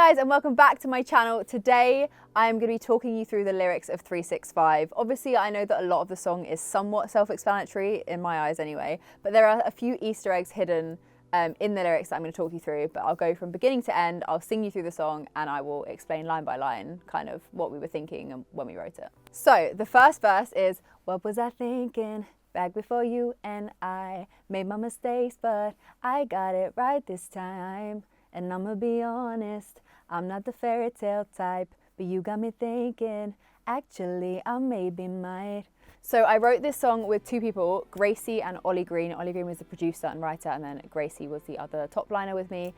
Hi guys, and welcome back to my channel. Today I'm going to be talking you through the lyrics of 365. Obviously I know that a lot of the song is somewhat self-explanatory, in my eyes anyway, but there are a few Easter eggs hidden in the lyrics that I'm going to talk you through, but I'll go from beginning to end. I'll sing you through the song and I will explain line by line kind of what we were thinking and when we wrote it. So the first verse is, what was I thinking back before you and I made my mistakes, but I got it right this time. And I'ma be honest, I'm not the fairy tale type, but you got me thinking, actually I maybe might. So I wrote this song with two people, Gracie and Ollie Green. Ollie Green was the producer and writer, and then Gracie was the other top liner with me.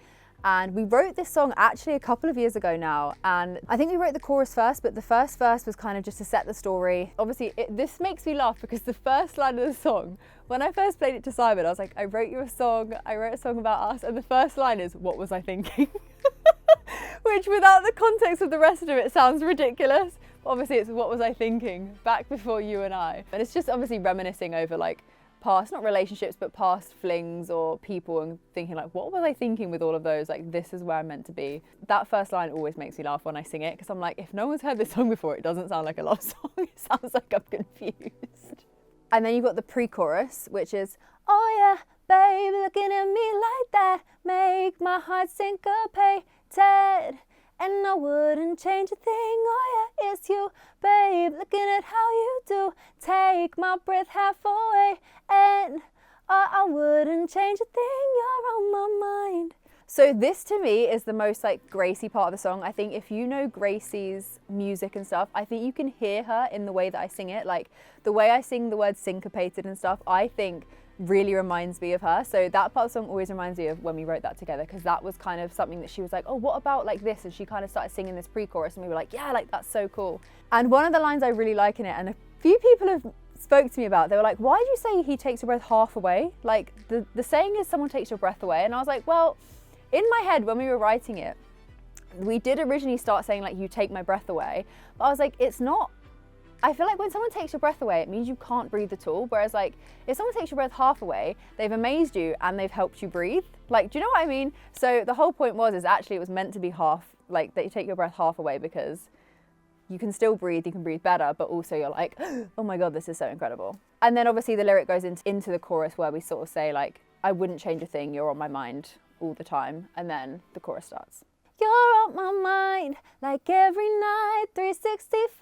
And we wrote this song actually a couple of years ago now, and I think we wrote the chorus first, but the first verse was kind of just to set the story. Obviously, this makes me laugh because the first line of the song, when I first played it to Simon, I was like, I wrote you a song, I wrote a song about us, and the first line is, what was I thinking? Which without the context of the rest of it sounds ridiculous. But obviously it's what was I thinking back before you and I. And it's just obviously reminiscing over like past, not relationships, but past flings or people, and thinking like, what was I thinking with all of those? Like, this is where I'm meant to be. That first line always makes me laugh when I sing it, because I'm like, if no one's heard this song before, it doesn't sound like a love song. It sounds like I'm confused. And then you've got the pre-chorus, which is, oh yeah, babe, looking at me like that, make my heart syncopated. And I wouldn't change a thing, oh yeah, it's you, babe, looking at how you do, take my breath half away, and I wouldn't change a thing, you're on my mind. So this to me is the most like Gracie part of the song. I think if you know Gracie's music and stuff, I think you can hear her in the way that I sing it. Like the way I sing the word syncopated and stuff, I think really reminds me of her. So that part of the song always reminds me of when we wrote that together, because that was kind of something that she was like, oh, what about like this? And she kind of started singing this pre-chorus and we were like, yeah, like that's so cool. And one of the lines I really like in it, and a few people have spoke to me about, they were like, why did you say he takes your breath half away? Like the saying is someone takes your breath away. And I was like, well, in my head when we were writing it, we did originally start saying like, you take my breath away. But I was like, it's not, I feel like when someone takes your breath away, it means you can't breathe at all. Whereas like, if someone takes your breath half away, they've amazed you and they've helped you breathe. Like, do you know what I mean? So the whole point is actually it was meant to be half, like that you take your breath half away, because you can still breathe, you can breathe better, but also you're like, oh my God, this is so incredible. And then obviously the lyric goes into the chorus where we sort of say like, I wouldn't change a thing, you're on my mind all the time. And then the chorus starts. You're on my mind, like every night, 365,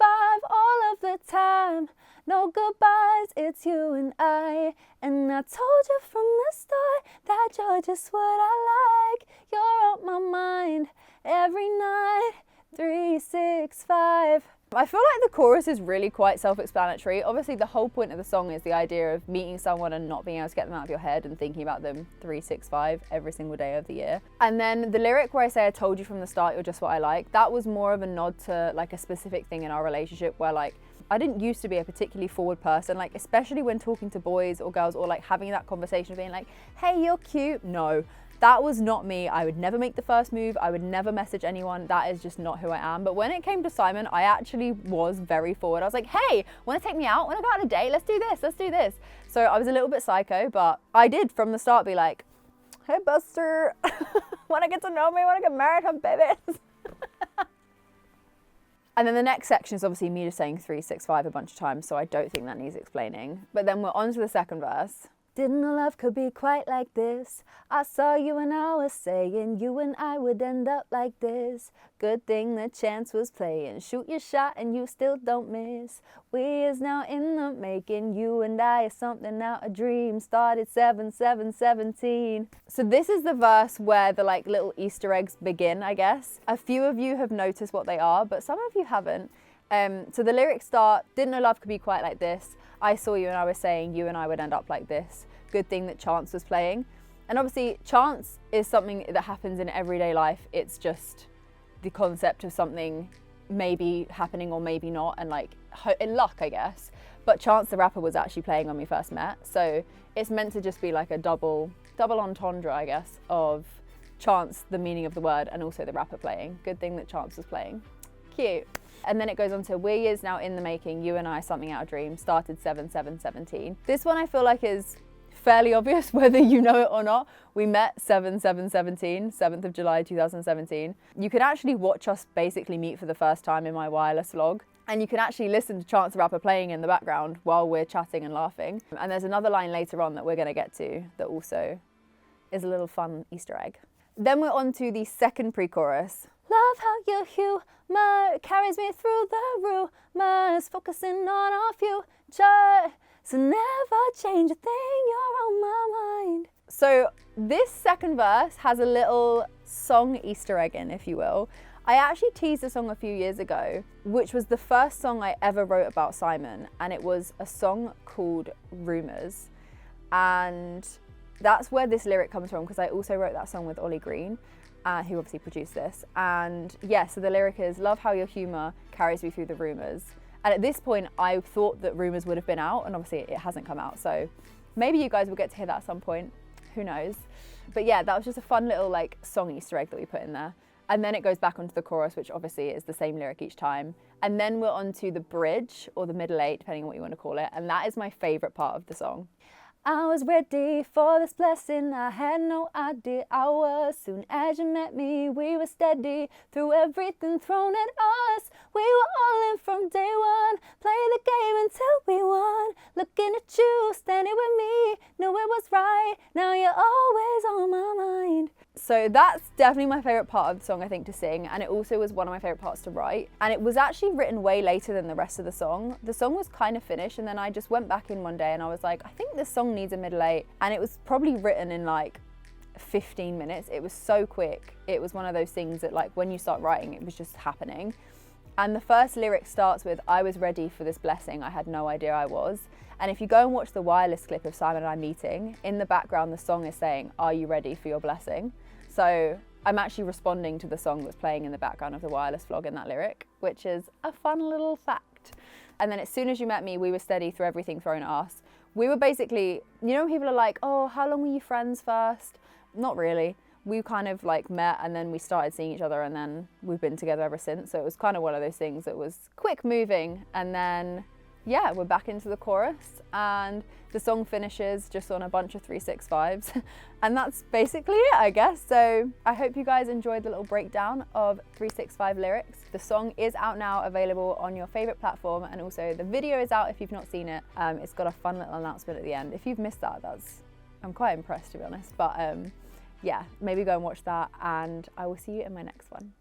all of the time. No goodbyes, it's you and I. And I told you from the start that you're just what I like. You're on my mind, every night, 365. I feel like the chorus is really quite self-explanatory. Obviously the whole point of the song is the idea of meeting someone and not being able to get them out of your head and thinking about them 365 every single day of the year. And then the lyric where I say I told you from the start you're just what I like, that was more of a nod to like a specific thing in our relationship where like I didn't used to be a particularly forward person, like especially when talking to boys or girls or like having that conversation of being like, hey, you're cute. No. That was not me. I would never make the first move. I would never message anyone. That is just not who I am. But when it came to Simon, I actually was very forward. I was like, hey, want to take me out? Want to go on a date? Let's do this. Let's do this. So I was a little bit psycho, but I did from the start be like, hey, Buster, want to get to know me? Want to get married? Have babies? And then the next section is obviously me just saying 365 a bunch of times. So I don't think that needs explaining. But then we're on to the second verse. Didn't know love could be quite like this. I saw you and I was saying you and I would end up like this. Good thing the chance was playing. Shoot your shot and you still don't miss. We is now in the making. You and I is something out a dream. Started 7/7/17. So this is the verse where the like little Easter eggs begin, I guess. A few of you have noticed what they are, but some of you haven't. So the lyrics start, didn't know love could be quite like this. I saw you and I was saying you and I would end up like this. Good thing that chance was playing. And obviously chance is something that happens in everyday life. It's just the concept of something maybe happening or maybe not, and like luck, I guess. But Chance the rapper was actually playing when we first met. So it's meant to just be like a double entendre, I guess, of chance, the meaning of the word, and also the rapper playing. Good thing that Chance was playing. Cute. And then it goes on to we're years now in the making, you and I, something out of dream, started 7/7/17. This one I feel like is fairly obvious whether you know it or not. We met 7/7/17, 7th of July 2017. You can actually watch us basically meet for the first time in my wireless vlog. And you can actually listen to Chance the Rapper playing in the background while we're chatting and laughing. And there's another line later on that we're going to get to that also is a little fun Easter egg. Then we're on to the second pre-chorus. Love how your humor carries me through the rumors, focusing on our future. So never change a thing, you're on my mind. So this second verse has a little song Easter egg in, if you will. I actually teased a song a few years ago, which was the first song I ever wrote about Simon, and it was a song called Rumours. And that's where this lyric comes from, because I also wrote that song with Ollie Green, who obviously produced this. And yeah, so the lyric is, love how your humour carries me through the rumours. And at this point, I thought that Rumours would have been out, and obviously it hasn't come out. So maybe you guys will get to hear that at some point, who knows. But yeah, that was just a fun little like song Easter egg that we put in there. And then it goes back onto the chorus, which obviously is the same lyric each time. And then we're onto the bridge, or the middle eight, depending on what you want to call it. And that is my favourite part of the song. I was ready for this blessing, I had no idea I was. Soon as you met me, we were steady through everything thrown at us. We were all in from day one, play the game until we won. Looking at you, standing with me, knew it was right, now you're always on my mind. So that's definitely my favourite part of the song, I think, to sing, and it also was one of my favourite parts to write. And it was actually written way later than the rest of the song. The song was kind of finished, and then I just went back in one day and I was like, I think this song needs a middle eight. And it was probably written in like 15 minutes. It was so quick. It was one of those things that like when you start writing, it was just happening. And the first lyric starts with, I was ready for this blessing, I had no idea I was. And if you go and watch the Wireless clip of Simon and I meeting, in the background the song is saying, are you ready for your blessing? So I'm actually responding to the song that's playing in the background of the Wireless vlog in that lyric, which is a fun little fact. And then as soon as you met me, we were steady through everything thrown at us. We were basically, you know when people are like, oh, how long were you friends first? Not really. We kind of like met and then we started seeing each other and then we've been together ever since. So it was kind of one of those things that was quick moving, and then yeah, we're back into the chorus and the song finishes just on a bunch of 365s and that's basically it, I guess. So I hope you guys enjoyed the little breakdown of 365 lyrics. The song is out now, available on your favorite platform, and also the video is out if you've not seen it. It's got a fun little announcement at the end. If you've missed that, I'm quite impressed, to be honest. But yeah, maybe go and watch that, and I will see you in my next one.